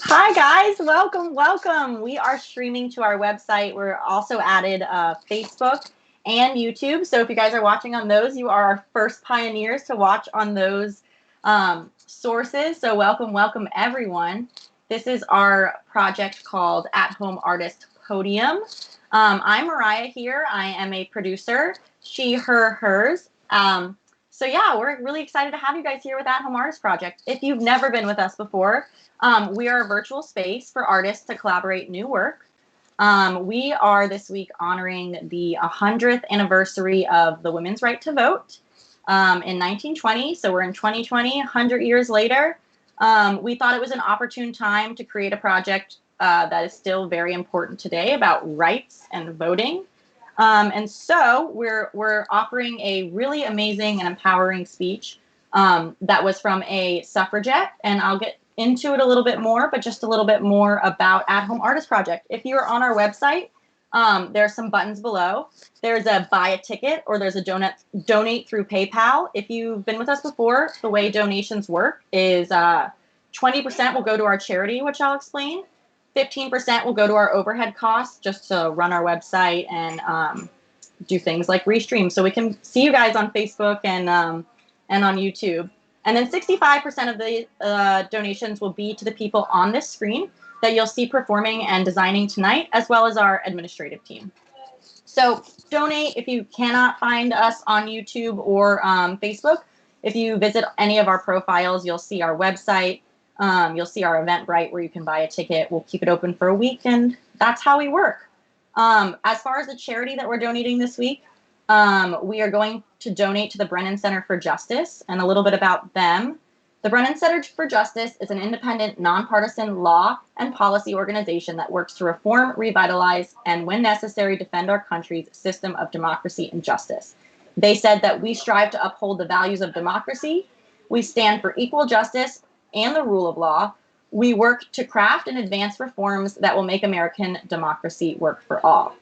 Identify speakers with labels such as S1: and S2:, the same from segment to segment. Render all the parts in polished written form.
S1: Hi guys, welcome. We are streaming to our website. We're also added Facebook and YouTube. So if you guys are watching on those, you are our first pioneers to watch on those sources. So welcome everyone. This is our project called At Home Artist Podium. I'm Mariah here. I am a producer. She, her, hers. So yeah, we're really excited to have you guys here with At Home Artist Project. If you've never been with us before, we are a virtual space for artists to collaborate new work. We are this week honoring the 100th anniversary of the women's right to vote in 1920. So we're in 2020, 100 years later. We thought it was an opportune time to create a project that is still very important today about rights and voting. And so we're offering a really amazing and empowering speech that was from a suffragette, and I'll get into it a little bit more, but just a little bit more about At Home Artist Project. If you are on our website, there are some buttons below. There's a buy a ticket, or there's a donate through PayPal. If you've been with us before, the way donations work is 20% will go to our charity, which I'll explain. 15% will go to our overhead costs just to run our website and do things like restream, so we can see you guys on Facebook and on YouTube. And then 65% of the donations will be to the people on this screen that you'll see performing and designing tonight, as well as our administrative team. So donate if you cannot find us on YouTube or Facebook. If you visit any of our profiles, you'll see our website. You'll see our Eventbrite where you can buy a ticket. We'll keep it open for a week, and that's how we work. As far as the charity that we're donating this week, we are going to donate to the Brennan Center for Justice, and a little bit about them. The Brennan Center for Justice is an independent, nonpartisan law and policy organization that works to reform, revitalize, and when necessary, defend our country's system of democracy and justice. They said that we strive to uphold the values of democracy. We stand for equal justice and the rule of law. We work to craft and advance reforms that will make American democracy work for all.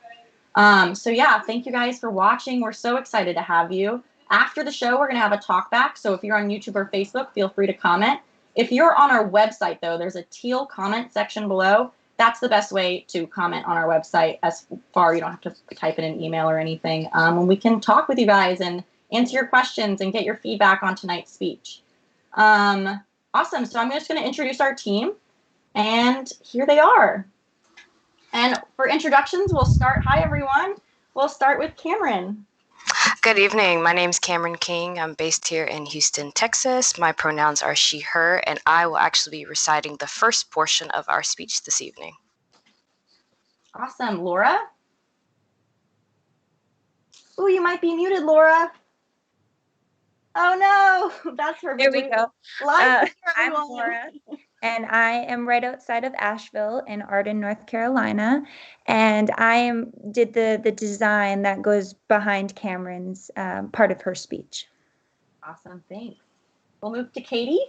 S1: So yeah, thank you guys for watching. We're so excited to have you. After the show, we're going to have a talk back. So if you're on YouTube or Facebook, feel free to comment. If you're on our website, though, there's a teal comment section below. That's the best way to comment on our website. As far, you don't have to type in an email or anything. And we can talk with you guys and answer your questions and get your feedback on tonight's speech. Awesome. So I'm just going to introduce our team. And here they are. And for introductions, we'll start. Hi, everyone. We'll start with Cameron.
S2: Good evening. My name is Cameron King. I'm based here in Houston, Texas. My pronouns are she, her, and I will actually be reciting the first portion of our speech this evening.
S1: Awesome. Laura? Ooh, you might be muted, Laura. Oh, no. That's her.
S3: There we go.
S1: I'm
S3: Laura, and I am right outside of Asheville in Arden, North Carolina, and I did the design that goes behind Cameron's part of her speech.
S1: Awesome, thanks. We'll move to Katie.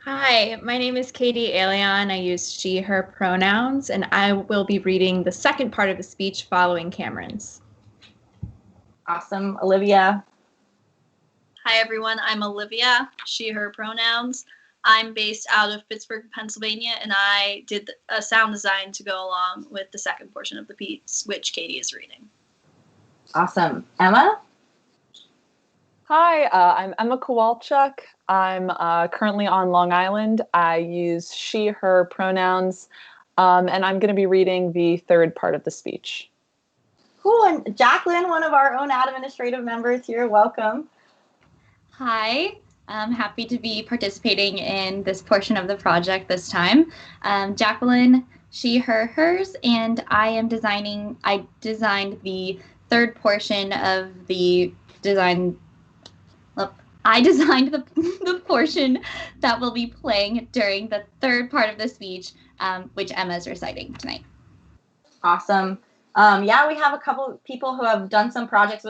S4: Hi, my name is Katie Alion. I use she, her pronouns, and I will be reading the second part of the speech following Cameron's.
S1: Awesome. Olivia.
S5: Hi, everyone. I'm Olivia, she, her pronouns. I'm based out of Pittsburgh, Pennsylvania, and I did a sound design to go along with the second portion of the piece, which Katie is reading.
S1: Awesome. Emma?
S6: Hi, I'm Emma Kowalchuk. I'm currently on Long Island. I use she, her pronouns, and I'm going to be reading the third part of the speech.
S1: Cool. And Jacqueline, one of our own administrative members here, welcome.
S7: Hi, I'm happy to be participating in this portion of the project this time. Jacqueline, she, her, hers, and I designed the third portion of the design. I designed the portion that will be playing during the third part of the speech, which Emma is reciting tonight.
S1: Awesome. Yeah, we have a couple of people who have done some projects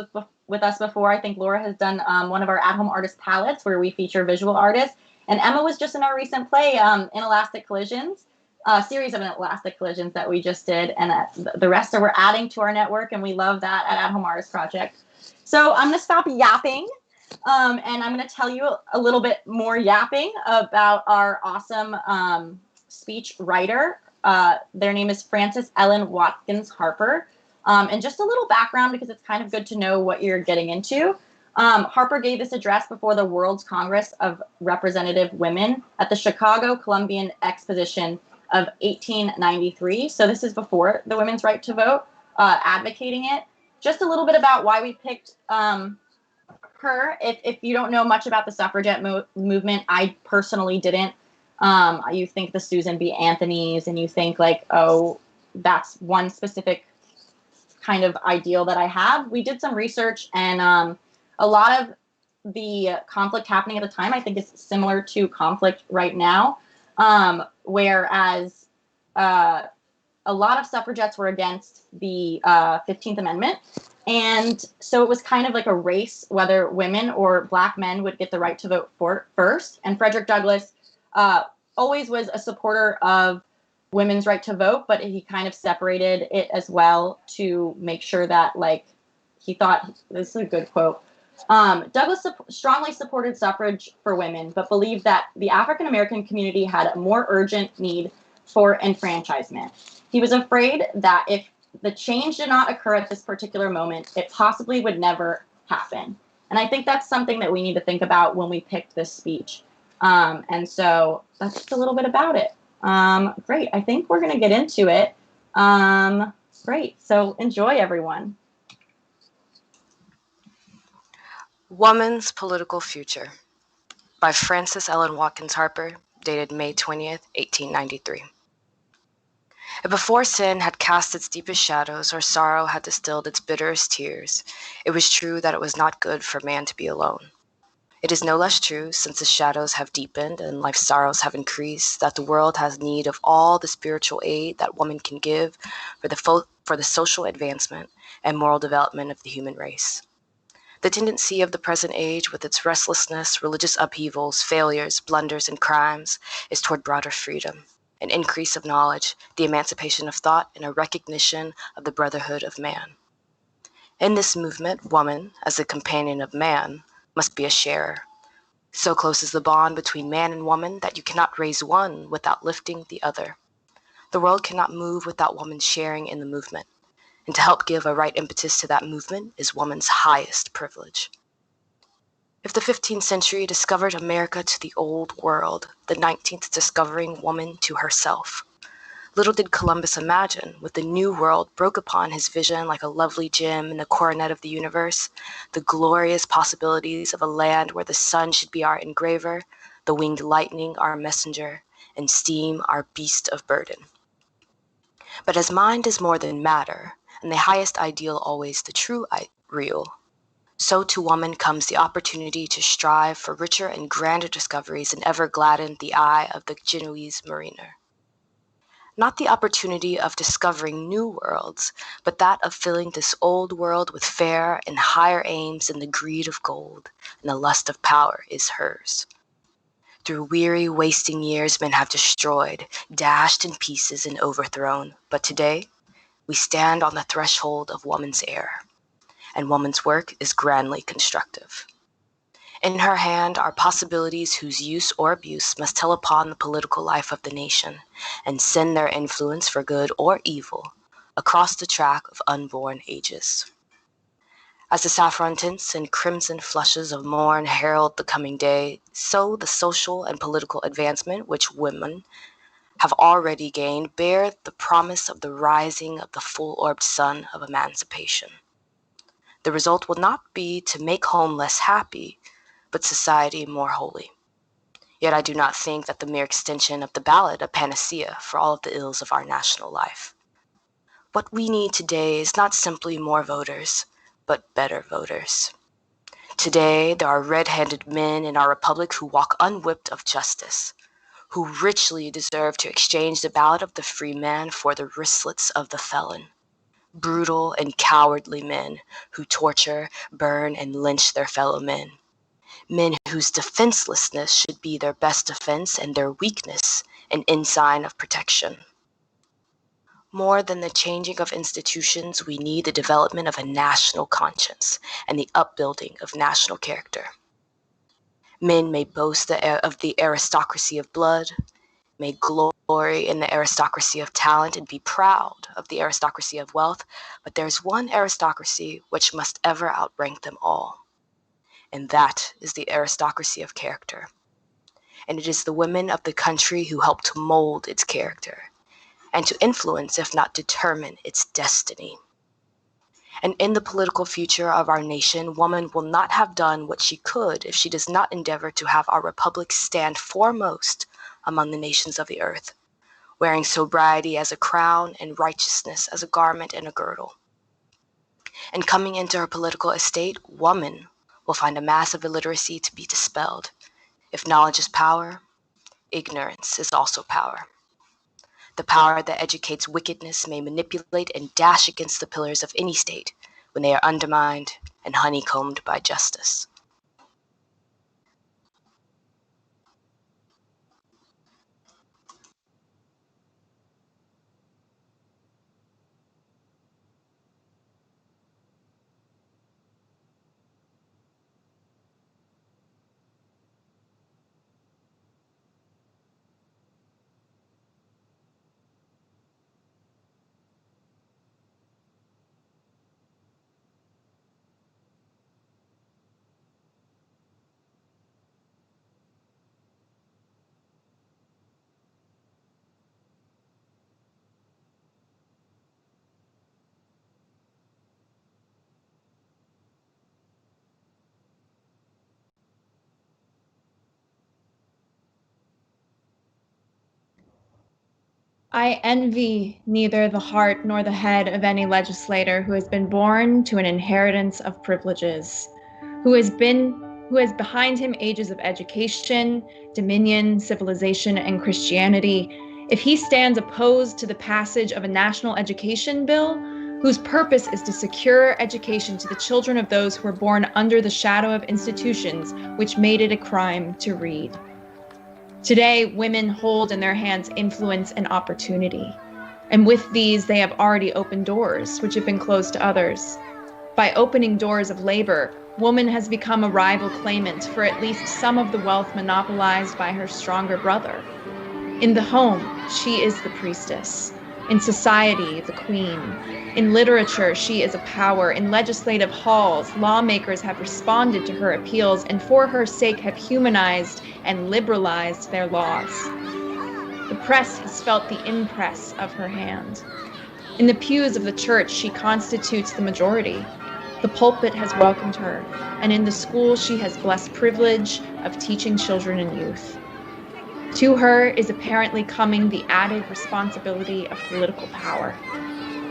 S1: with us before. I think Laura has done one of our at-home artist palettes where we feature visual artists. And Emma was just in our recent play, Inelastic Collisions, a series of Inelastic Collisions that we just did. And the rest we're adding to our network, and we love that at Home Artist Project. So I'm going to stop yapping. And I'm going to tell you a little bit more yapping about our awesome speech writer. Their name is Frances Ellen Watkins Harper. And just a little background, because it's kind of good to know what you're getting into. Harper gave this address before the World's Congress of Representative Women at the Chicago Columbian Exposition of 1893. So this is before the women's right to vote, advocating it. Just a little bit about why we picked her. If you don't know much about the suffragette movement, I personally didn't. You think the Susan B. Anthonys, and you think like, oh, that's one specific kind of ideal that I have. We did some research, and a lot of the conflict happening at the time, I think, is similar to conflict right now, whereas a lot of suffragettes were against the 15th Amendment. And so it was kind of like a race whether women or Black men would get the right to vote first. And Frederick Douglass always was a supporter of women's right to vote, but he kind of separated it as well to make sure that, like, he thought, this is a good quote, Douglass strongly supported suffrage for women, but believed that the African American community had a more urgent need for enfranchisement. He was afraid that if the change did not occur at this particular moment, it possibly would never happen. And I think that's something that we need to think about when we picked this speech. And so that's just a little bit about it. Great. I think we're going to get into it. Great. So enjoy, everyone.
S2: Woman's Political Future by Frances Ellen Watkins Harper, dated May 20th, 1893. And before sin had cast its deepest shadows, or sorrow had distilled its bitterest tears, it was true that it was not good for man to be alone. It is no less true, since the shadows have deepened and life's sorrows have increased, that the world has need of all the spiritual aid that woman can give for the social advancement and moral development of the human race. The tendency of the present age, with its restlessness, religious upheavals, failures, blunders, and crimes, is toward broader freedom, an increase of knowledge, the emancipation of thought, and a recognition of the brotherhood of man. In this movement, woman, as the companion of man, must be a sharer. So close is the bond between man and woman that you cannot raise one without lifting the other. The world cannot move without woman sharing in the movement, and to help give a right impetus to that movement is woman's highest privilege. If the 15th century discovered America to the old world, the 19th discovering woman to herself. Little did Columbus imagine, with the new world broke upon his vision like a lovely gem in the coronet of the universe, the glorious possibilities of a land where the sun should be our engraver, the winged lightning our messenger, and steam our beast of burden. But as mind is more than matter, and the highest ideal always the true real, so to woman comes the opportunity to strive for richer and grander discoveries and ever gladden the eye of the Genoese mariner. Not the opportunity of discovering new worlds, but that of filling this old world with fair and higher aims than the greed of gold and the lust of power is hers. Through weary, wasting years men have destroyed, dashed in pieces and overthrown, but today we stand on the threshold of woman's era, and woman's work is grandly constructive. In her hand are possibilities whose use or abuse must tell upon the political life of the nation and send their influence for good or evil across the track of unborn ages. As the saffron tints and crimson flushes of morn herald the coming day, so the social and political advancement which women have already gained bear the promise of the rising of the full-orbed sun of emancipation. The result will not be to make home less happy, but society more holy. Yet I do not think that the mere extension of the ballot a panacea for all of the ills of our national life. What we need today is not simply more voters, but better voters. Today, there are red-handed men in our republic who walk unwhipped of justice, who richly deserve to exchange the ballot of the free man for the wristlets of the felon. Brutal and cowardly men who torture, burn, and lynch their fellow men. Men whose defenselessness should be their best defense and their weakness an ensign of protection. More than the changing of institutions, we need the development of a national conscience and the upbuilding of national character. Men may boast of the aristocracy of blood, may glory in the aristocracy of talent, and be proud of the aristocracy of wealth, but there's one aristocracy which must ever outrank them all, and that is the aristocracy of character. And it is the women of the country who help to mold its character, and to influence, if not determine, its destiny. And in the political future of our nation, woman will not have done what she could if she does not endeavor to have our republic stand foremost among the nations of the earth, wearing sobriety as a crown and righteousness as a garment and a girdle. And coming into her political estate, woman will find a mass of illiteracy to be dispelled. If knowledge is power, ignorance is also power. The power that educates wickedness may manipulate and dash against the pillars of any state when they are undermined and honeycombed by justice.
S4: I envy neither the heart nor the head of any legislator who has been born to an inheritance of privileges, who has behind him ages of education, dominion, civilization, and Christianity, if he stands opposed to the passage of a national education bill, whose purpose is to secure education to the children of those who were born under the shadow of institutions which made it a crime to read. Today, women hold in their hands influence and opportunity. And with these, they have already opened doors which have been closed to others. By opening doors of labor, woman has become a rival claimant for at least some of the wealth monopolized by her stronger brother. In the home, she is the priestess. In society, the queen. In literature, she is a power. In legislative halls, lawmakers have responded to her appeals and for her sake have humanized and liberalized their laws. The press has felt the impress of her hand. In the pews of the church, she constitutes the majority. The pulpit has welcomed her, and in the school she has blessed privilege of teaching children and youth. To her is apparently coming the added responsibility of political power.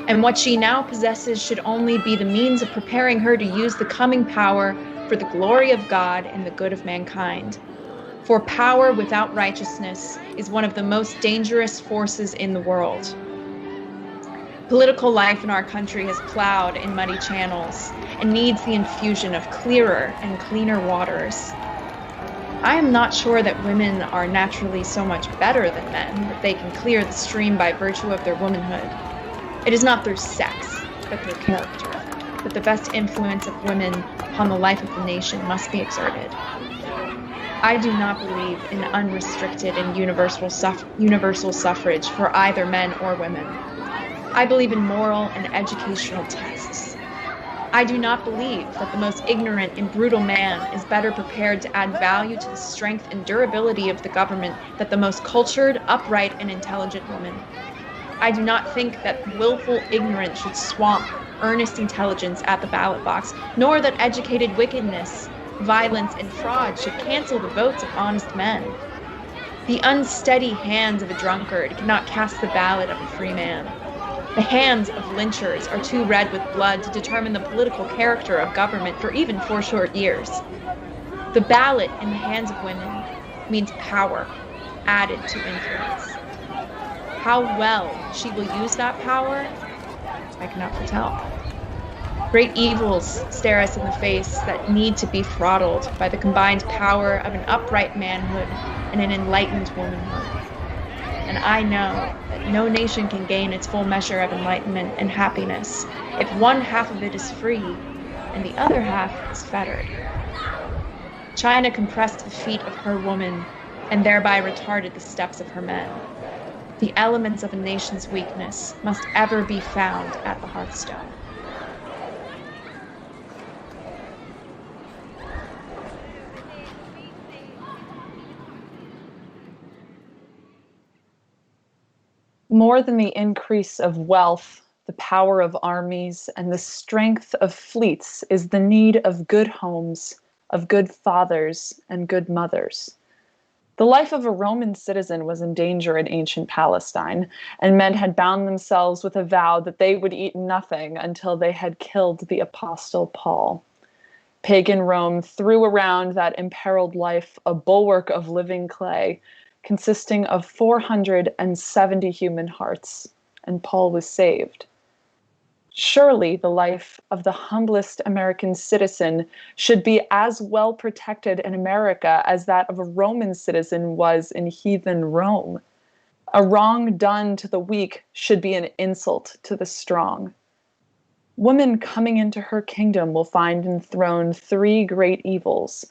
S4: And what she now possesses should only be the means of preparing her to use the coming power for the glory of God and the good of mankind. For power without righteousness is one of the most dangerous forces in the world. Political life in our country has plowed in muddy channels and needs the infusion of clearer and cleaner waters. I am not sure that women are naturally so much better than men that they can clear the stream by virtue of their womanhood. It is not through sex, but through character, that the best influence of women upon the life of the nation must be exerted. I do not believe in unrestricted and universal suffrage for either men or women. I believe in moral and educational tests. I do not believe that the most ignorant and brutal man is better prepared to add value to the strength and durability of the government than the most cultured, upright, and intelligent woman. I do not think that willful ignorance should swamp earnest intelligence at the ballot box, nor that educated wickedness, violence, and fraud should cancel the votes of honest men. The unsteady hands of a drunkard cannot cast the ballot of a free man. The hands of lynchers are too red with blood to determine the political character of government for even 4 short years. The ballot in the hands of women means power added to influence. How well she will use that power, I cannot foretell. Great evils stare us in the face that need to be throttled by the combined power of an upright manhood and an enlightened womanhood. And I know that no nation can gain its full measure of enlightenment and happiness if one half of it is free and the other half is fettered. China compressed the feet of her woman and thereby retarded the steps of her men. The elements of a nation's weakness must ever be found at the hearthstone.
S6: More than the increase of wealth, the power of armies, and the strength of fleets is the need of good homes, of good fathers, and good mothers. The life of a Roman citizen was in danger in ancient Palestine, and men had bound themselves with a vow that they would eat nothing until they had killed the Apostle Paul. Pagan Rome threw around that imperiled life a bulwark of living clay, consisting of 470 human hearts, and Paul was saved. Surely the life of the humblest American citizen should be as well protected in America as that of a Roman citizen was in heathen Rome. A wrong done to the weak should be an insult to the strong. Woman coming into her kingdom will find enthroned three great evils,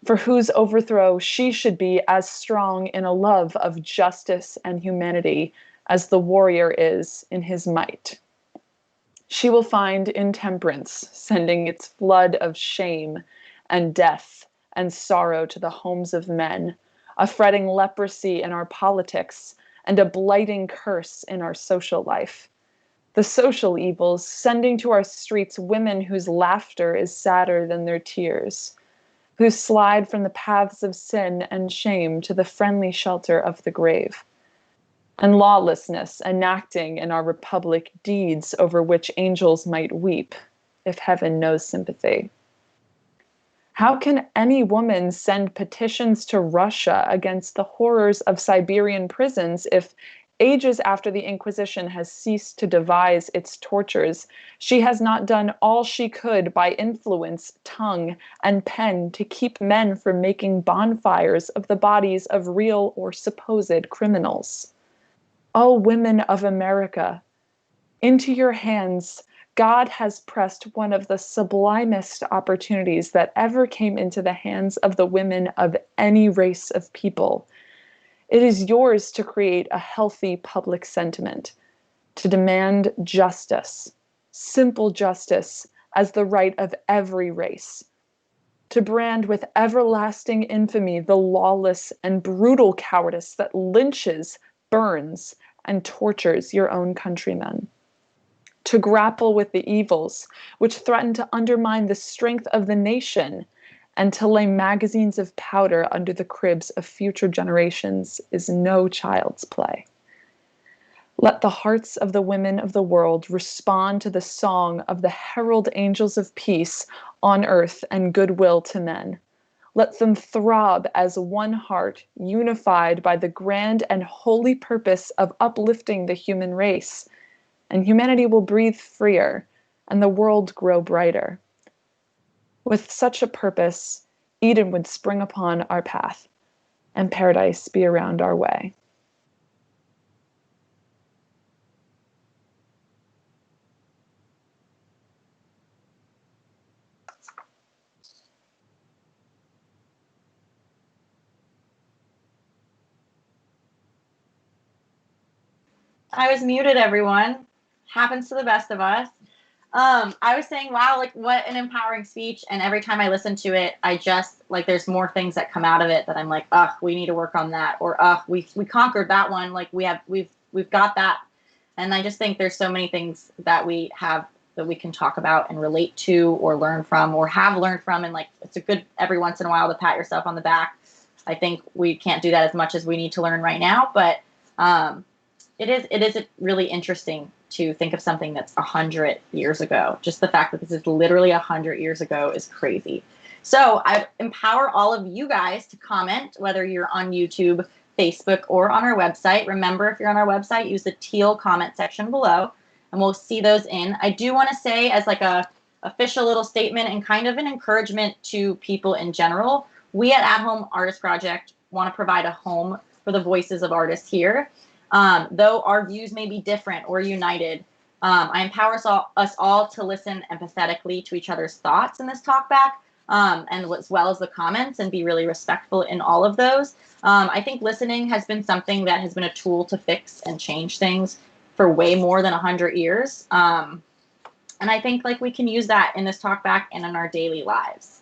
S6: for whose overthrow she should be as strong in a love of justice and humanity as the warrior is in his might. She will find intemperance sending its flood of shame and death and sorrow to the homes of men, a fretting leprosy in our politics, and a blighting curse in our social life. The social evils sending to our streets women whose laughter is sadder than their tears, who slide from the paths of sin and shame to the friendly shelter of the grave, and lawlessness enacting in our republic deeds over which angels might weep, if heaven knows sympathy. How can any woman send petitions to Russia against the horrors of Siberian prisons if, ages after the Inquisition has ceased to devise its tortures, she has not done all she could by influence, tongue, and pen to keep men from making bonfires of the bodies of real or supposed criminals? O women of America, into your hands God has pressed one of the sublimest opportunities that ever came into the hands of the women of any race of people. It is yours to create a healthy public sentiment, to demand justice, simple justice, as the right of every race, to brand with everlasting infamy the lawless and brutal cowardice that lynches, burns, and tortures your own countrymen, to grapple with the evils which threaten to undermine the strength of the nation, and to lay magazines of powder under the cribs of future generations is no child's play. Let the hearts of the women of the world respond to the song of the herald angels of peace on earth and goodwill to men. Let them throb as one heart, unified by the grand and holy purpose of uplifting the human race, and humanity will breathe freer and the world grow brighter. With such a purpose, Eden would spring upon our path, and paradise be around our way.
S1: I was muted, everyone. Happens to the best of us. I was saying, wow, like what an empowering speech. And every time I listen to it, I just like there's more things that come out of it that I'm like, we need to work on that, or we conquered that one. Like we've got that. And I just think there's so many things that we have that we can talk about and relate to or learn from or have learned from. And like it's a good every once in a while to pat yourself on the back. I think we can't do that as much as we need to learn right now, but it is really interesting to think of something that's 100 years ago. Just the fact that this is literally 100 years ago is crazy. So I empower all of you guys to comment, whether you're on YouTube, Facebook, or on our website. Remember, if you're on our website, use the teal comment section below, and we'll see those in. I do want to say, as like a official little statement and kind of an encouragement to people in general, we at Home Artist Project want to provide a home for the voices of artists here. Though our views may be different or united, I empower us all to listen empathetically to each other's thoughts in this talkback. and as well as the comments, and be really respectful in all of those. I think listening has been something that has been a tool to fix and change things for way more than 100 years. And I think like we can use that in this talk back and in our daily lives.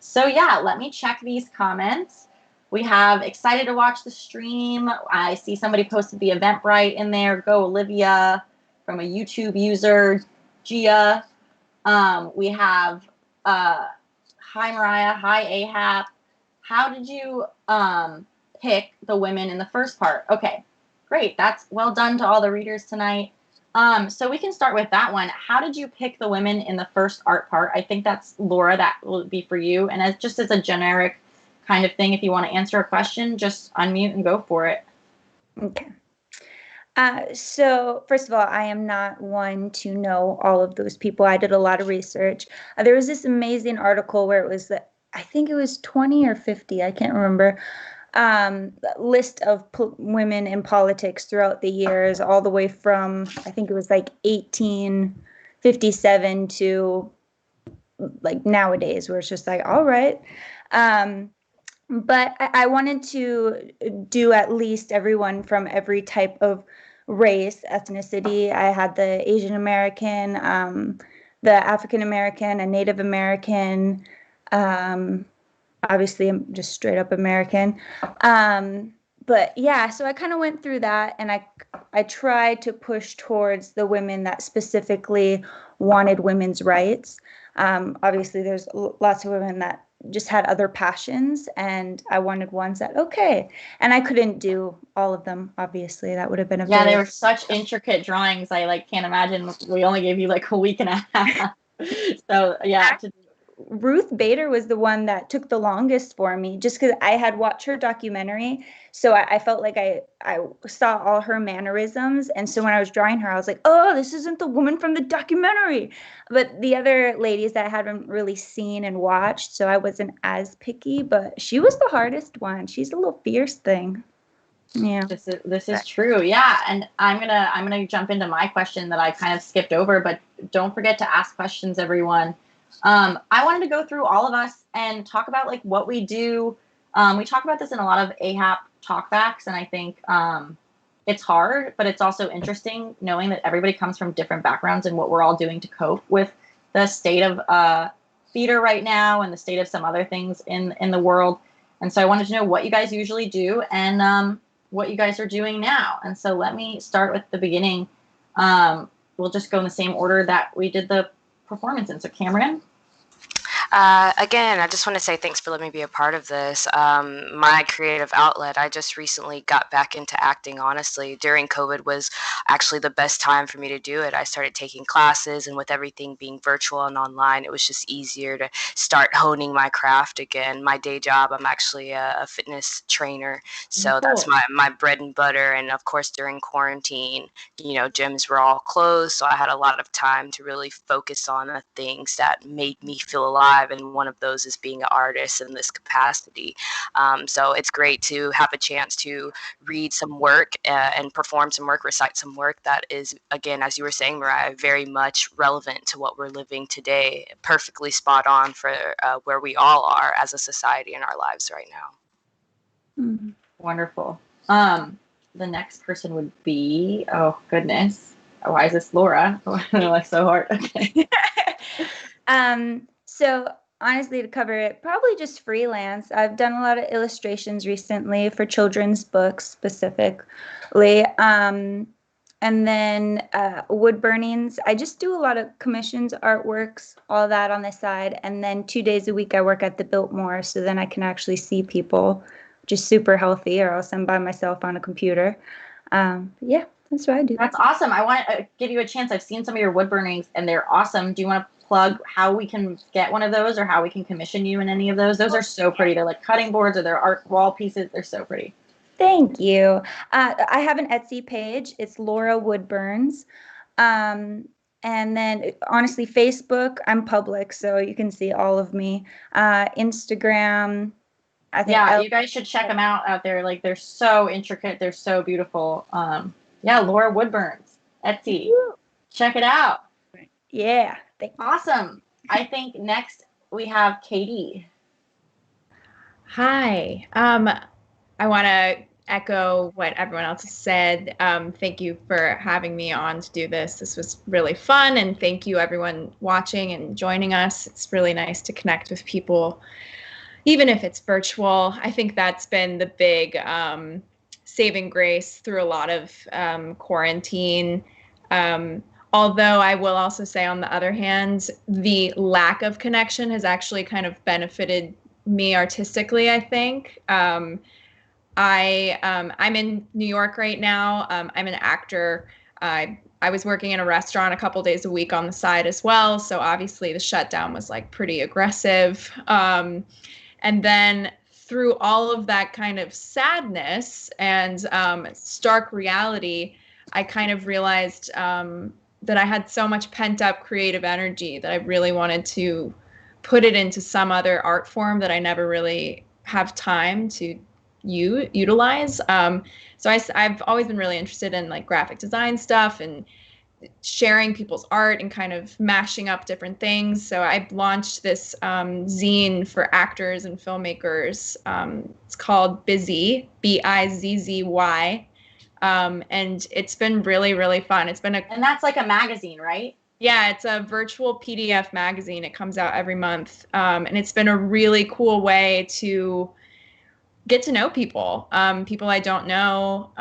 S1: So yeah, let me check these comments. We have excited to watch the stream. I see somebody posted the Eventbrite in there. Go Olivia from a YouTube user, Gia. We have hi Mariah, hi Ahab. How did you pick the women in the first part? Okay, great. That's well done to all the readers tonight. So we can start with that one. How did you pick the women in the first art part? I think that's Laura. That will be for you. And as just as a generic kind of thing, if you want to answer a question, just unmute and go for it.
S3: Okay. So first of all, I am not one to know all of those people. I did a lot of research. There was this amazing article where it was I think it was 20 or 50, I can't remember, list of women in politics throughout the years, all the way from, I think it was like 1857 to like nowadays, where it's just like, all right. But I wanted to do at least everyone from every type of race, ethnicity. I had the Asian American, the African American, a Native American. Obviously, I'm just straight up American. But yeah, so I kind of went through that, and I tried to push towards the women that specifically wanted women's rights. Obviously, there's lots of women that just had other passions, and I wanted ones that, okay. And I couldn't do all of them, obviously. That would have been a
S1: they were such intricate drawings. I like can't imagine. We only gave you like a week and a half. So yeah.
S3: Ruth Bader was the one that took the longest for me, just because I had watched her documentary. So I felt like I saw all her mannerisms. And so when I was drawing her, I was like, oh, this isn't the woman from the documentary. But the other ladies that I hadn't really seen and watched, so I wasn't as picky. But she was the hardest one. She's a little fierce thing. Yeah.
S1: This is true. Yeah. And I'm gonna jump into my question that I kind of skipped over, but don't forget to ask questions, everyone. I wanted to go through all of us and talk about like what we do. We talk about this in a lot of AHAP talkbacks, and I think it's hard, but it's also interesting knowing that everybody comes from different backgrounds and what we're all doing to cope with the state of theater right now and the state of some other things in the world. And so I wanted to know what you guys usually do and what you guys are doing now. And so let me start with the beginning. We'll just go in the same order that we did the performance in. So Cameron?
S2: Again, I just want to say thanks for letting me be a part of this. My creative outlet, I just recently got back into acting, honestly. During COVID was actually the best time for me to do it. I started taking classes, and with everything being virtual and online, it was just easier to start honing my craft again. My day job, I'm actually a fitness trainer, so that's my bread and butter. And of course, during quarantine, gyms were all closed, so I had a lot of time to really focus on the things that made me feel alive. And one of those is being an artist in this capacity. So it's great to have a chance to read some work and perform some work, recite some work that is, again, as you were saying, Mariah, very much relevant to what we're living today, perfectly spot on for where we all are as a society in our lives right now.
S3: Mm-hmm.
S1: Wonderful. The next person would be, oh goodness, why is this Laura? That's so hard. Okay.
S3: So honestly, to cover it, probably just freelance. I've done a lot of illustrations recently for children's books specifically. And then wood burnings. I just do a lot of commissions, artworks, all that on the side. And then 2 days a week I work at the Biltmore, so then I can actually see people, which is super healthy, or else I'm by myself on a computer. Yeah, that's what I do.
S1: That's awesome. I want to give you a chance. I've seen some of your wood burnings and they're awesome. Do you want to plug how we can get one of those or how we can commission you in any of those? Those are so pretty. They're like cutting boards or they're art wall pieces. They're so pretty.
S3: Thank you. I have an Etsy page. It's Laura Woodburns. And then honestly, Facebook, I'm public, so you can see all of me. Instagram, I think.
S1: Yeah, you guys should check them out there. Like they're so intricate. They're so beautiful. Yeah, Laura Woodburns, Etsy. Check it out.
S3: Yeah.
S1: Awesome. I think next we have Katie.
S4: Hi. I want to echo what everyone else has said. Thank you for having me on to do this. This was really fun, and thank you everyone watching and joining us. It's really nice to connect with people, even if it's virtual. I think that's been the big saving grace through a lot of quarantine. Although I will also say, on the other hand, the lack of connection has actually kind of benefited me artistically, I think. I'm in New York right now. I'm an actor. I was working in a restaurant a couple days a week on the side as well. So obviously the shutdown was like pretty aggressive. And then through all of that kind of sadness and stark reality, I kind of realized that I had so much pent up creative energy that I really wanted to put it into some other art form that I never really have time to utilize. So I've always been really interested in like graphic design stuff and sharing people's art and kind of mashing up different things. So I launched this zine for actors and filmmakers. It's called Bizzy, Bizzy. And it's been really, really fun.
S1: And that's like a magazine, right?
S4: Yeah, it's a virtual PDF magazine. It comes out every month. And it's been a really cool way to get to know people, people I don't know.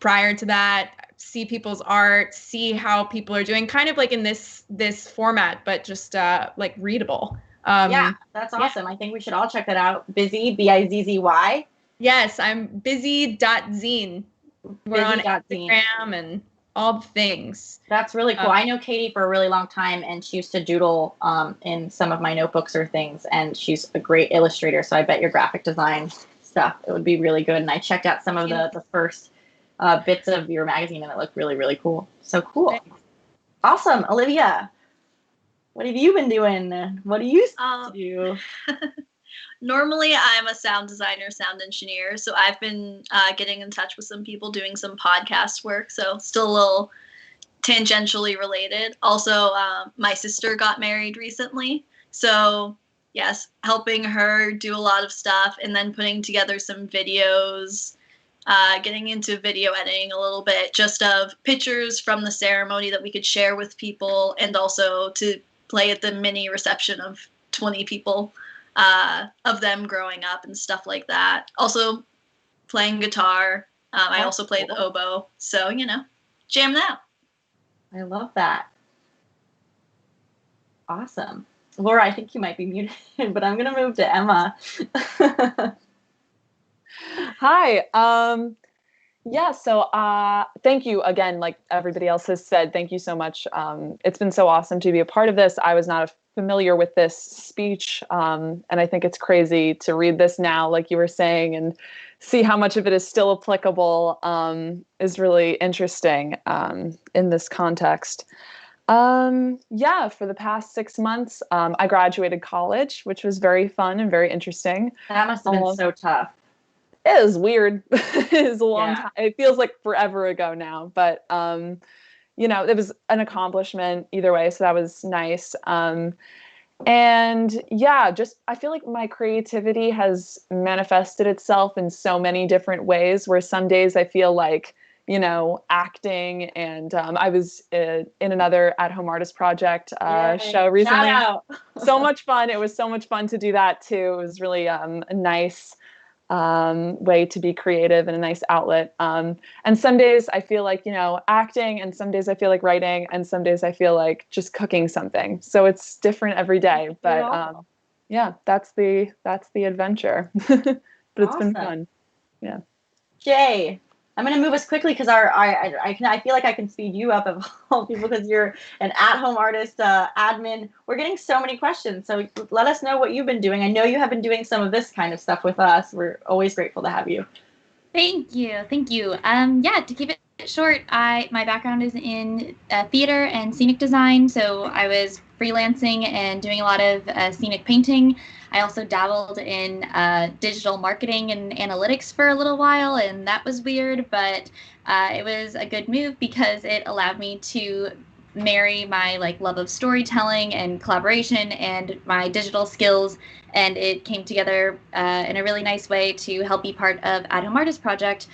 S4: Prior to that, see people's art, see how people are doing, kind of like in this format, but just like readable.
S1: Yeah, that's awesome. Yeah. I think we should all check that out. Bizzy, Bizzy.
S4: Yes, I'm busy.zine. We're on Instagram and all the things.
S1: That's really cool. I know Katie for a really long time, and she used to doodle in some of my notebooks or things, and she's a great illustrator, so I bet your graphic design stuff, it would be really good. And I checked out some of the first bits of your magazine, and it looked really, really cool. So cool. Thanks. Awesome. Olivia, what have you been doing? What do you do?
S5: Normally, I'm a sound designer, sound engineer, so I've been getting in touch with some people doing some podcast work, so still a little tangentially related. Also, my sister got married recently, so yes, helping her do a lot of stuff, and then putting together some videos, getting into video editing a little bit, just of pictures from the ceremony that we could share with people, and also to play at the mini reception of 20 people. Of them growing up and stuff like that. Also playing guitar. I also play the oboe. So, jam that.
S1: I love that. Awesome. Laura, I think you might be muted, but I'm going to move to Emma.
S6: Hi. Yeah, so thank you again, like everybody else has said, thank you so much. It's been so awesome to be a part of this. I was not familiar with this speech, and I think it's crazy to read this now, like you were saying, and see how much of it is still applicable is really interesting in this context. Yeah, for the past 6 months, I graduated college, which was very fun and very interesting.
S1: That must have been so tough.
S6: It was weird. It was a long time. It feels like forever ago now, but it was an accomplishment either way, so that was nice. And yeah, just I feel like my creativity has manifested itself in so many different ways, where some days I feel like, acting, and I was in another at-home artist project show recently.
S1: Shout out.
S6: So much fun. It was so much fun to do that too. It was really a nice way to be creative and a nice outlet. And some days I feel like, acting, and some days I feel like writing, and some days I feel like just cooking something. So it's different every day, but yeah, that's the adventure, but it's been fun. Yeah.
S1: Jay, I'm going to move us quickly because I feel like I can speed you up of all people because you're an at-home artist, admin. We're getting so many questions, so let us know what you've been doing. I know you have been doing some of this kind of stuff with us. We're always grateful to have you.
S7: Thank you. Yeah, to keep it short, my background is in theater and scenic design, so I was freelancing and doing a lot of scenic painting. I also dabbled in digital marketing and analytics for a little while, and that was weird, but it was a good move because it allowed me to marry my like love of storytelling and collaboration and my digital skills, and it came together in a really nice way to help be part of At Home Artist Project,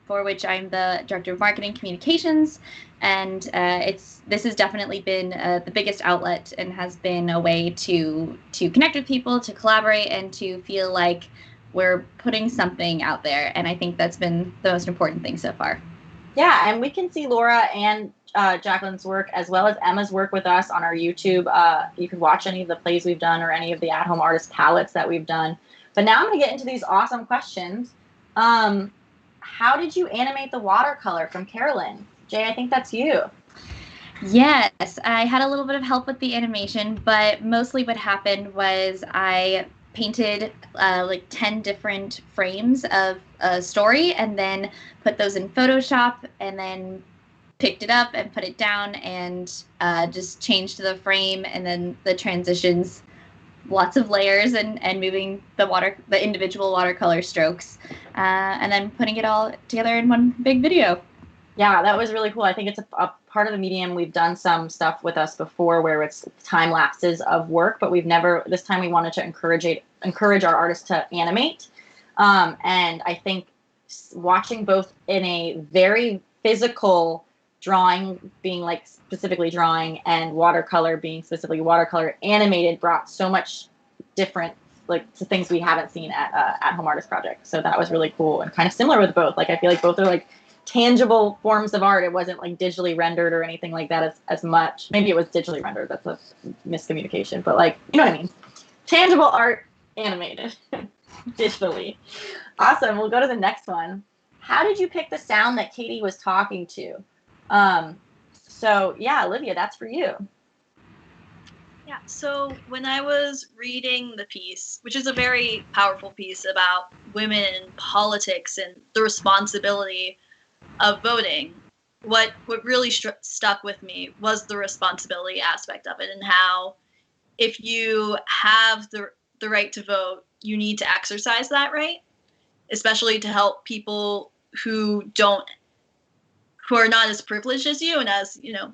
S7: for which I'm the Director of Marketing Communications. And this has definitely been the biggest outlet and has been a way to connect with people, to collaborate, and to feel like we're putting something out there. And I think that's been the most important thing so far.
S1: Yeah, and we can see Laura and Jacqueline's work as well as Emma's work with us on our YouTube. You can watch any of the plays we've done or any of the at-home artist palettes that we've done. But now I'm going to get into these awesome questions. How did you animate the watercolor from Carolyn? Jay, I think that's you.
S7: Yes, I had a little bit of help with the animation, but mostly what happened was I painted like 10 different frames of a story and then put those in Photoshop and then picked it up and put it down and just changed the frame and then the transitions, lots of layers and moving the individual watercolor strokes, and then putting it all together in one big video.
S1: Yeah, that was really cool. I think it's a part of the medium. We've done some stuff with us before where it's time lapses of work, but we've never, this time we wanted to encourage our artists to animate. And I think watching both in a very physical drawing being like specifically drawing and watercolor being specifically watercolor animated brought so much different like to things we haven't seen at Home Artist Project. So that was really cool and kind of similar with both. Like I feel like both are like tangible forms of art. It wasn't like digitally rendered or anything like that as much. Maybe it was digitally rendered. That's a miscommunication, but like, you know what I mean? Tangible art animated digitally. Awesome. We'll go to the next one. How did you pick the sound that Katie was talking to? So yeah, Olivia, that's for you.
S5: Yeah, so when I was reading the piece, which is a very powerful piece about women in politics and the responsibility of voting, what really stuck with me was the responsibility aspect of it and how if you have the right to vote, you need to exercise that right, especially to help people who are not as privileged as you. And as, you know,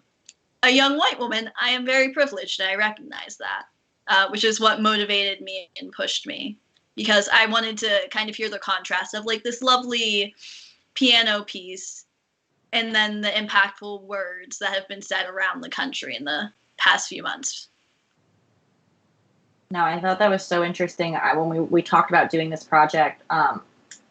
S5: a young white woman, I am very privileged and I recognize that, which is what motivated me and pushed me, because I wanted to kind of hear the contrast of like this lovely piano piece and then the impactful words that have been said around the country in the past few months.
S1: No, I thought that was so interesting. When we talked about doing this project,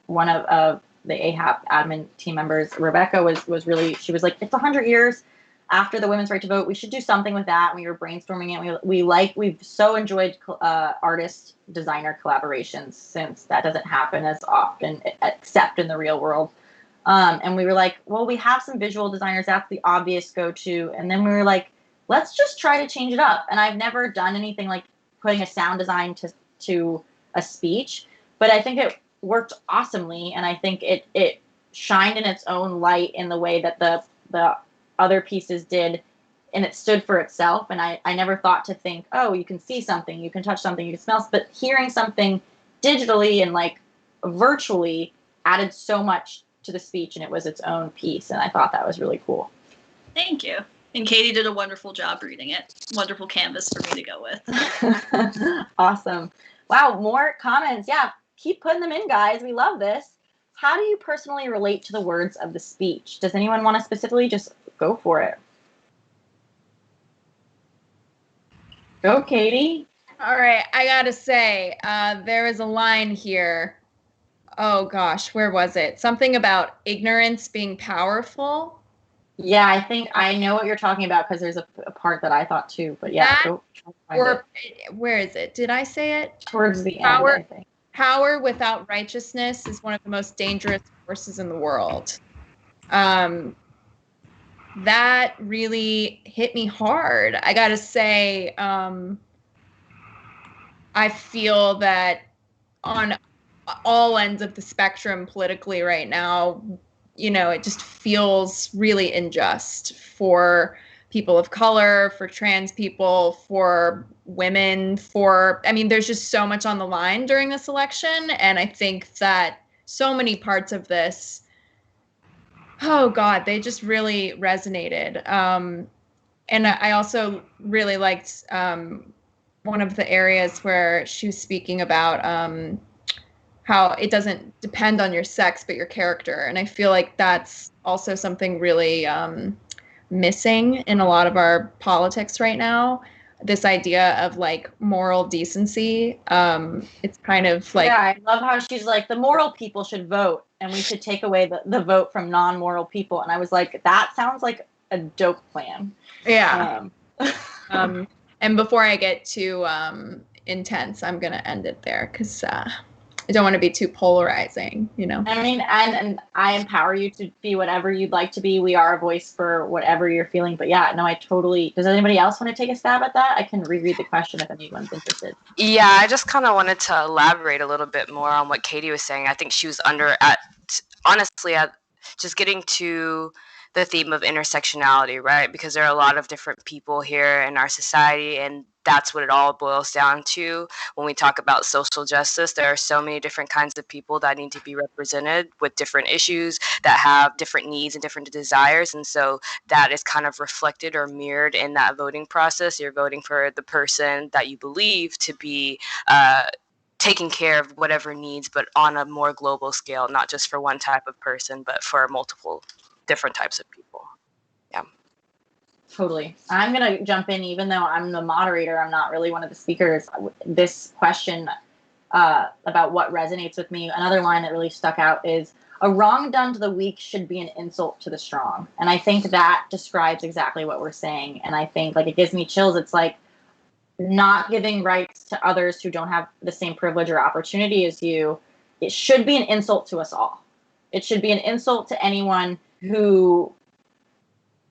S1: one of the AHAP admin team members, Rebecca, was really, she was like, it's 100 years after the women's right to vote. We should do something with that. And we were brainstorming it. We've so enjoyed artist designer collaborations since that doesn't happen as often, except in the real world. And we were like, well, we have some visual designers. That's the obvious go-to. And then we were like, let's just try to change it up. And I've never done anything like putting a sound design to a speech, but I think it worked awesomely. And I think it shined in its own light in the way that the other pieces did, and it stood for itself. And I never thought to think, oh, you can see something, you can touch something, you can smell, but hearing something digitally and like virtually added so much to the speech, and it was its own piece. And I thought that was really cool.
S5: Thank you. And Katie did a wonderful job reading it. Wonderful canvas for me to go with.
S1: Awesome. Wow, more comments. Yeah, keep putting them in, guys. We love this. How do you personally relate to the words of the speech? Does anyone want to specifically just go for it? Go, Katie.
S4: All right, I gotta say, there is a line here. Oh gosh, where was it? Something about ignorance being powerful.
S1: Yeah, I think I know what you're talking about because there's a part that I thought too. But yeah,
S4: where is it? Did I say it?
S1: Towards the end, I think.
S4: Power without righteousness is one of the most dangerous forces in the world. That really hit me hard. I gotta say, I feel that on all ends of the spectrum politically right now, you know, it just feels really unjust for people of color, for trans people, for women, there's just so much on the line during this election. And I think that so many parts of this, oh God, they just really resonated. And I also really liked one of the areas where she was speaking about how it doesn't depend on your sex, but your character. And I feel like that's also something really missing in a lot of our politics right now. This idea of like moral decency. It's kind of like,
S1: yeah, I love how she's like, the moral people should vote and we should take away the vote from non-moral people. And I was like, that sounds like a dope plan.
S4: yeah. And before I get too intense, I'm going to end it there because I don't want to be too polarizing, you know?
S1: I mean, and I empower you to be whatever you'd like to be. We are a voice for whatever you're feeling. But yeah, no, I totally. Does anybody else want to take a stab at that? I can reread the question if anyone's interested.
S2: Yeah, I just kind of wanted to elaborate a little bit more on what Katie was saying. I think she was honestly, just getting to the theme of intersectionality, right? Because there are a lot of different people here in our society, and that's what it all boils down to. When we talk about social justice, there are so many different kinds of people that need to be represented with different issues that have different needs and different desires. And so that is kind of reflected or mirrored in that voting process. You're voting for the person that you believe to be taking care of whatever needs, but on a more global scale, not just for one type of person, but for multiple different types of people. Yeah.
S1: Totally. I'm going to jump in, even though I'm the moderator, I'm not really one of the speakers. This question about what resonates with me, another line that really stuck out is, a wrong done to the weak should be an insult to the strong. And I think that describes exactly what we're saying. And I think like it gives me chills. It's like not giving rights to others who don't have the same privilege or opportunity as you. It should be an insult to us all. It should be an insult to anyone who,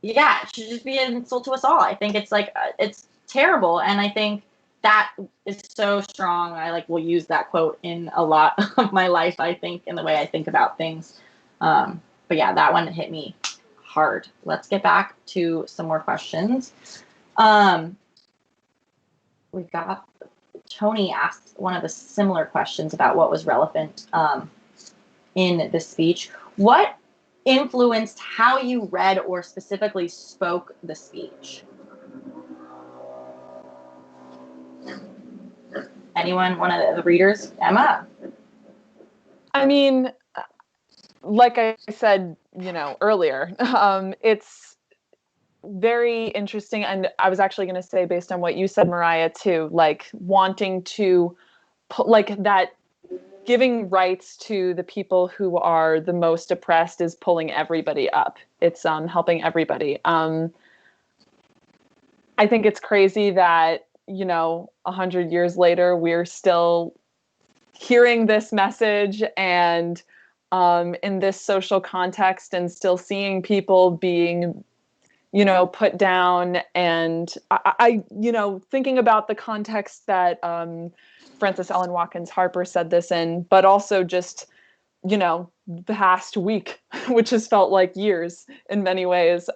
S1: yeah, it should just be an insult to us all. I think it's like, it's terrible. And I think that is so strong. I like will use that quote in a lot of my life, I think, in the way I think about things. But yeah, that one hit me hard. Let's get back to some more questions. We've got Tony asked one of the similar questions about what was relevant in the speech. What influenced how you read or specifically spoke the speech? Anyone, one of the readers? Emma?
S6: I mean, like I said, earlier, it's very interesting. And I was actually going to say, based on what you said, Mariah, too, like wanting to put like that, giving rights to the people who are the most oppressed is pulling everybody up. It's helping everybody. I think it's crazy that, 100 years later, we're still hearing this message and in this social context and still seeing people being, put down. And I thinking about the context that Frances Ellen Watkins Harper said this in, but also just, the past week, which has felt like years in many ways.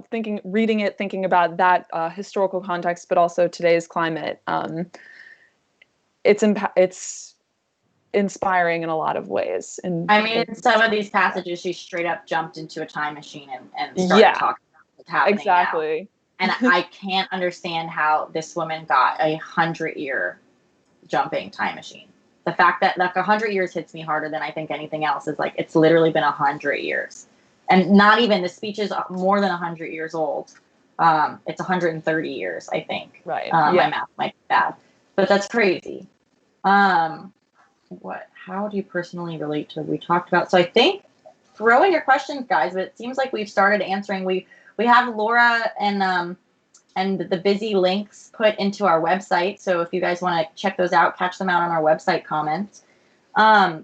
S6: Thinking about that historical context, but also today's climate, it's inspiring in a lot of ways. And
S1: in some of these passages, she straight up jumped into a time machine and started talking about what's happening
S6: exactly.
S1: Now. And I can't understand how this woman got 100-year jumping time machine. The fact that like 100 years hits me harder than I think anything else is like, it's literally been 100 years. And not even, the speech is more than 100 years old. It's 130 years, I think.
S6: Right.
S1: My math might be bad. But that's crazy. How do you personally relate to what we talked about? So I think throw in your questions, guys, but it seems like we've started answering. We have Laura and the busy links put into our website. So if you guys want to check those out, catch them out on our website comments. How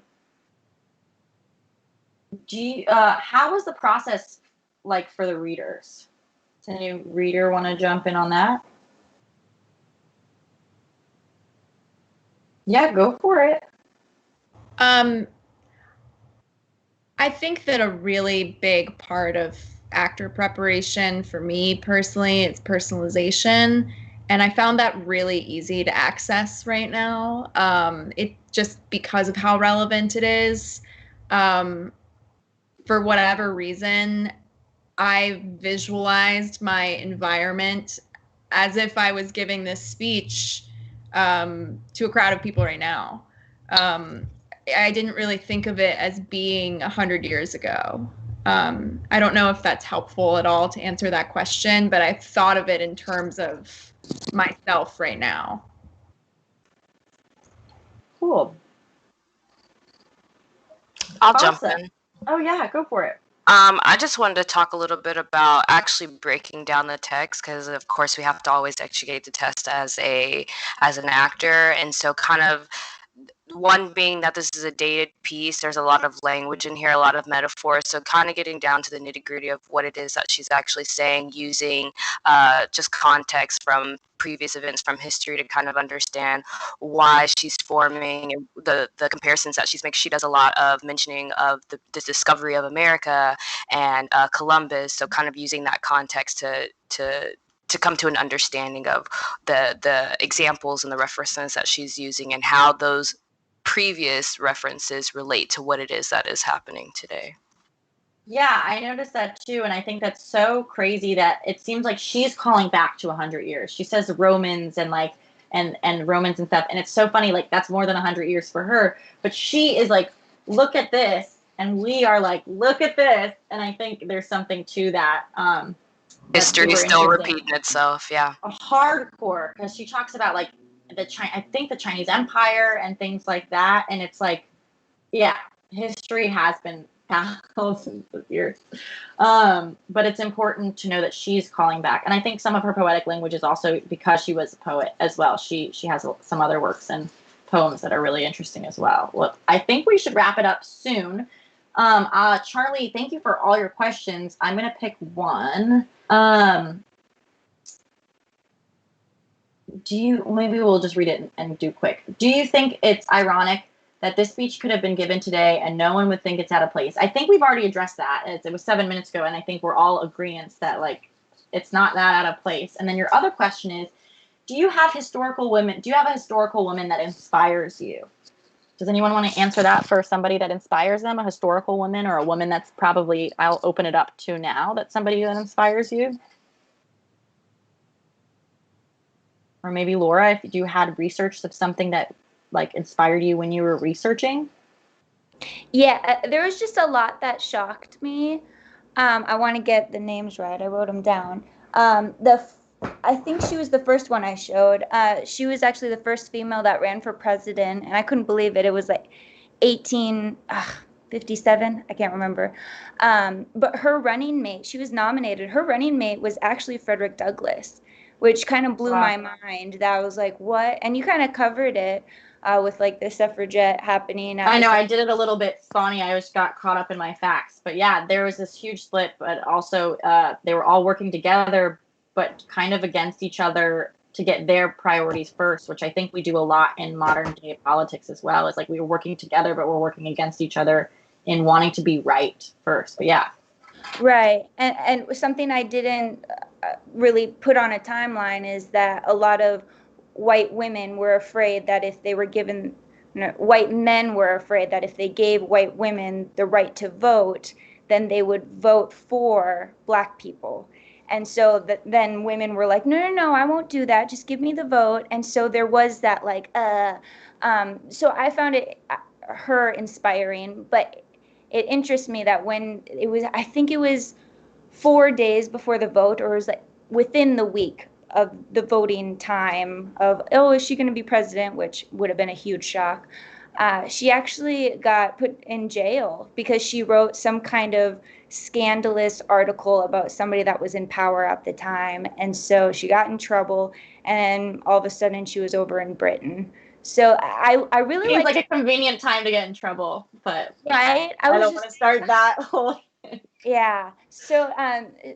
S1: was the process like for the readers? Does any reader want to jump in on that? Yeah, go for it.
S4: I think that a really big part of actor preparation for me personally, it's personalization. And I found that really easy to access right now. It just because of how relevant it is. For whatever reason, I visualized my environment as if I was giving this speech to a crowd of people right now. I didn't really think of it as being 100 years ago. I don't know if that's helpful at all to answer that question, but I thought of it in terms of myself right now.
S1: Cool.
S2: I'll jump
S1: Awesome.
S2: in.
S1: Oh yeah, go for it.
S2: I just wanted to talk a little bit about actually breaking down the text, because of course we have to always exegete the text as an actor, and so kind of one being that this is a dated piece, there's a lot of language in here, a lot of metaphors, so kind of getting down to the nitty-gritty of what it is that she's actually saying, using just context from previous events from history to kind of understand why she's forming the comparisons that she's making. She does a lot of mentioning of the discovery of America and Columbus, so kind of using that context to come to an understanding of the examples and the references that she's using and how those previous references relate to what it is that is happening today.
S1: Yeah, I noticed that too, and I think that's so crazy that it seems like she's calling back to 100 years. She says Romans and like and Romans and stuff, and it's so funny. Like that's more than 100 years for her, but she is like, look at this, and we are like, look at this, and I think there's something to that.
S2: History still repeating itself, yeah.
S1: Hardcore, because she talks about like I think the Chinese Empire and things like that, and it's like, yeah, history has been thousands of years, but it's important to know that she's calling back, and I think some of her poetic language is also because she was a poet as well. She has some other works and poems that are really interesting as well. Well, I think we should wrap it up soon. Charlie, thank you for all your questions. I'm gonna pick one. Maybe we'll just read it and do quick. Do you think it's ironic that this speech could have been given today and no one would think it's out of place? I think we've already addressed that. It was 7 minutes ago, and I think we're all agreeant that like it's not that out of place. And then your other question is, do you have a historical woman that inspires you? Does anyone want to answer that for somebody that inspires them, a historical woman or a woman that's probably, I'll open it up to now, that's somebody that inspires you? Or maybe Laura, if you had researched of something that like inspired you when you were researching?
S3: Yeah, there was just a lot that shocked me. I want to get the names right. I wrote them down. I think she was the first one I showed. She was actually the first female that ran for president, and I couldn't believe it. It was like 1857. I can't remember. But her running mate, she was nominated. Her running mate was actually Frederick Douglass, which kind of blew my mind. That was like, what? And you kind of covered it with like the suffragette happening.
S1: I know, I did it a little bit spawny. I just got caught up in my facts. But yeah, there was this huge split, but also they were all working together, but kind of against each other to get their priorities first, which I think we do a lot in modern day politics as well. It's like we were working together, but we're working against each other in wanting to be right first. But yeah.
S3: Right. And something I didn't really put on a timeline is that a lot of white women were afraid that if they were given, white men were afraid that if they gave white women the right to vote, then they would vote for Black people. And so then women were like, no, I won't do that. Just give me the vote. And so there was that like, so I found her inspiring, but it interests me that when it was, I think it was 4 days before the vote, or it was like within the week of the voting time of, is she going to be president, which would have been a huge shock. She actually got put in jail because she wrote some kind of scandalous article about somebody that was in power at the time. And so she got in trouble, and all of a sudden she was over in Britain. So I really
S1: seems like a convenient time to get in trouble, but
S3: right.
S1: I don't want to start that whole.
S3: Yeah. So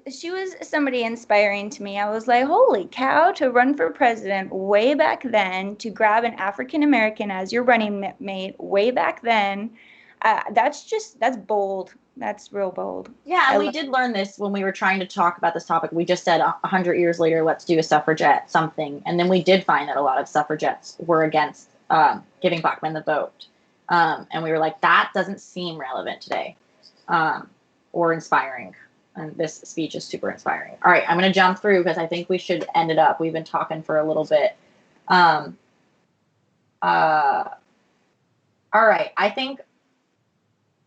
S3: she was somebody inspiring to me. I was like, holy cow, to run for president way back then, to grab an African American as your running mate way back then. That's bold. That's real bold.
S1: Yeah, and we did learn this when we were trying to talk about this topic. We just said 100 years later, let's do a suffragette something. And then we did find that a lot of suffragettes were against giving Black men the vote. And we were like, that doesn't seem relevant today. Or inspiring. And this speech is super inspiring. All right, I'm going to jump through because I think we should end it up. We've been talking for a little bit. All right, I think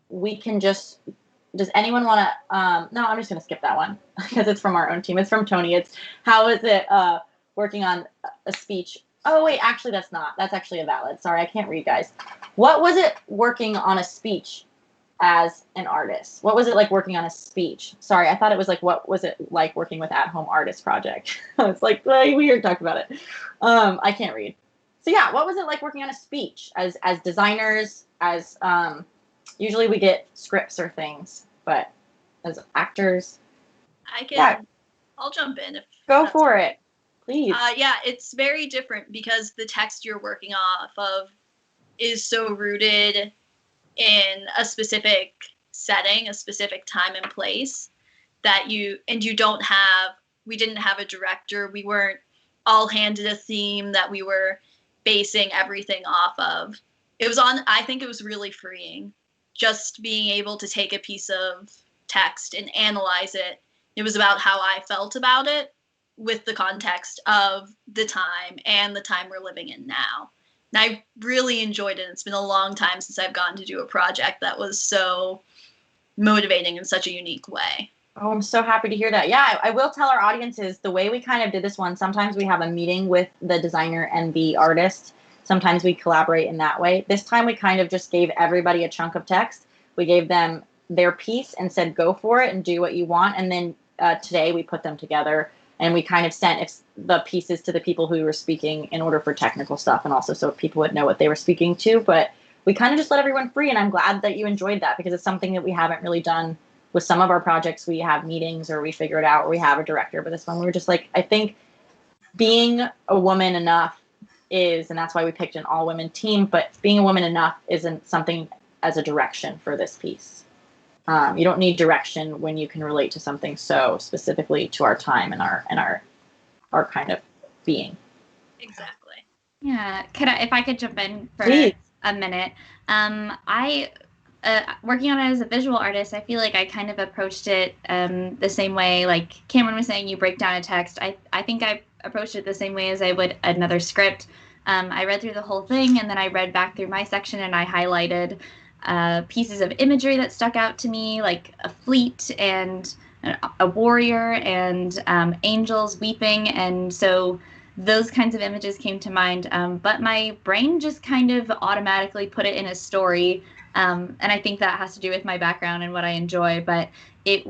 S1: we can just, does anyone want to, no, I'm just going to skip that one because it's from our own team. It's from Tony. It's, how is it working on a speech? Oh, wait, actually, that's not. That's actually a valid. Sorry, I can't read, guys. What was it working on a speech as an artist? What was it like working on a speech? Sorry, I thought it was like, what was it like working with At Home Artist Project? It's like, we already talked about it. I can't read. So yeah, what was it like working on a speech as designers, as, usually we get scripts or things, but as actors?
S5: I'll jump in if
S1: go for it, please.
S5: Yeah, it's very different because the text you're working off of is so rooted in a specific setting, a specific time and place that we didn't have a director. We weren't all handed a theme that we were basing everything off of. I think it was really freeing just being able to take a piece of text and analyze it. It was about how I felt about it with the context of the time and the time we're living in now. And I really enjoyed it. It's been a long time since I've gotten to do a project that was so motivating in such a unique way.
S1: Oh, I'm so happy to hear that. Yeah, I will tell our audiences the way we kind of did this one. Sometimes we have a meeting with the designer and the artist. Sometimes we collaborate in that way. This time we kind of just gave everybody a chunk of text. We gave them their piece and said, go for it and do what you want. And then today we put them together. And we kind of sent the pieces to the people who were speaking in order for technical stuff and also so people would know what they were speaking to. But we kind of just let everyone free. And I'm glad that you enjoyed that because it's something that we haven't really done with some of our projects. We have meetings or we figure it out or we have a director. But this one we were just like, I think being a woman enough is, and that's why we picked an all-women team, but being a woman enough isn't something as a direction for this piece. You don't need direction when you can relate to something so specifically to our time and our kind of being.
S5: Exactly.
S7: Yeah. If I could jump in for
S1: Please.
S7: a minute. I working on it as a visual artist, I feel like I kind of approached it the same way, like Cameron was saying, you break down a text. I think I approached it the same way as I would another script. I read through the whole thing and then I read back through my section and I highlighted pieces of imagery that stuck out to me, like a fleet and a warrior and angels weeping. And so those kinds of images came to mind. But my brain just kind of automatically put it in a story. And I think that has to do with my background and what I enjoy. But I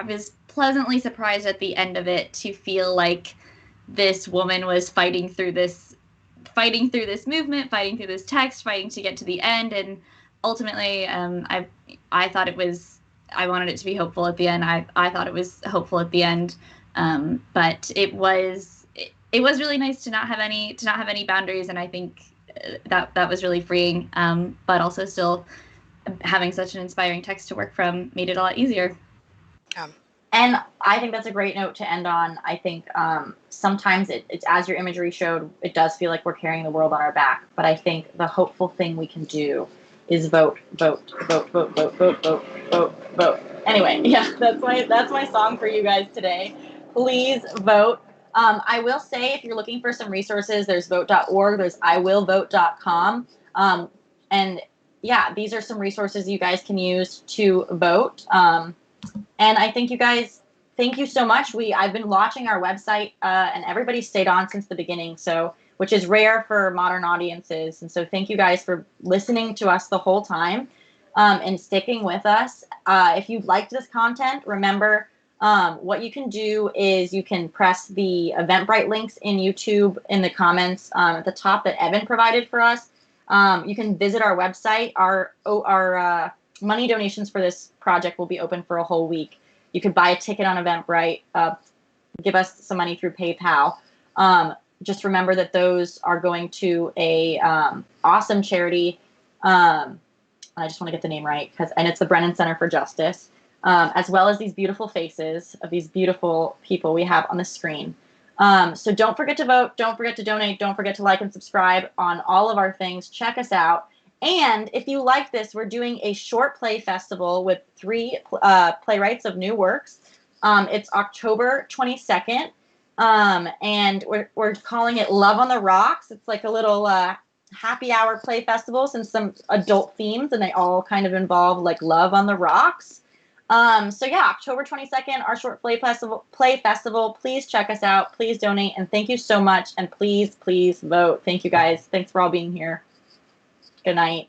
S7: was pleasantly surprised at the end of it to feel like this woman was fighting through this movement, fighting through this text, fighting to get to the end. And ultimately, I thought I wanted it to be hopeful at the end. I thought it was hopeful at the end. But it was really nice to not have any boundaries. And I think that was really freeing. But also still having such an inspiring text to work from made it a lot easier.
S1: And I think that's a great note to end on. I think sometimes it's as your imagery showed, it does feel like we're carrying the world on our back. But I think the hopeful thing we can do is vote, vote, vote, vote, vote, vote, vote, vote, vote. Anyway, yeah, that's my song for you guys today. Please vote. I will say if you're looking for some resources, there's vote.org, there's iwillvote.com. And yeah, these are some resources you guys can use to vote. And I think you guys, thank you so much. I've been watching our website and everybody stayed on since the beginning, which is rare for modern audiences. And so thank you guys for listening to us the whole time and sticking with us. If you liked this content, remember what you can do is you can press the Eventbrite links in YouTube in the comments at the top that Evan provided for us. You can visit our website. Our money donations for this project will be open for a whole week. You could buy a ticket on Eventbrite, give us some money through PayPal. Just remember that those are going to a awesome charity. I just want to get the name right, and it's the Brennan Center for Justice, as well as these beautiful faces of these beautiful people we have on the screen. So don't forget to vote. Don't forget to donate. Don't forget to like and subscribe on all of our things. Check us out. And if you like this, we're doing a short play festival with 3 playwrights of new works. It's October 22nd, and we're calling it Love on the Rocks. It's like a little happy hour play festival and some adult themes, and they all kind of involve like love on the rocks. So yeah, October 22nd, our short play festival. Please check us out. Please donate, and thank you so much. And please vote. Thank you guys. Thanks for all being here. Good night.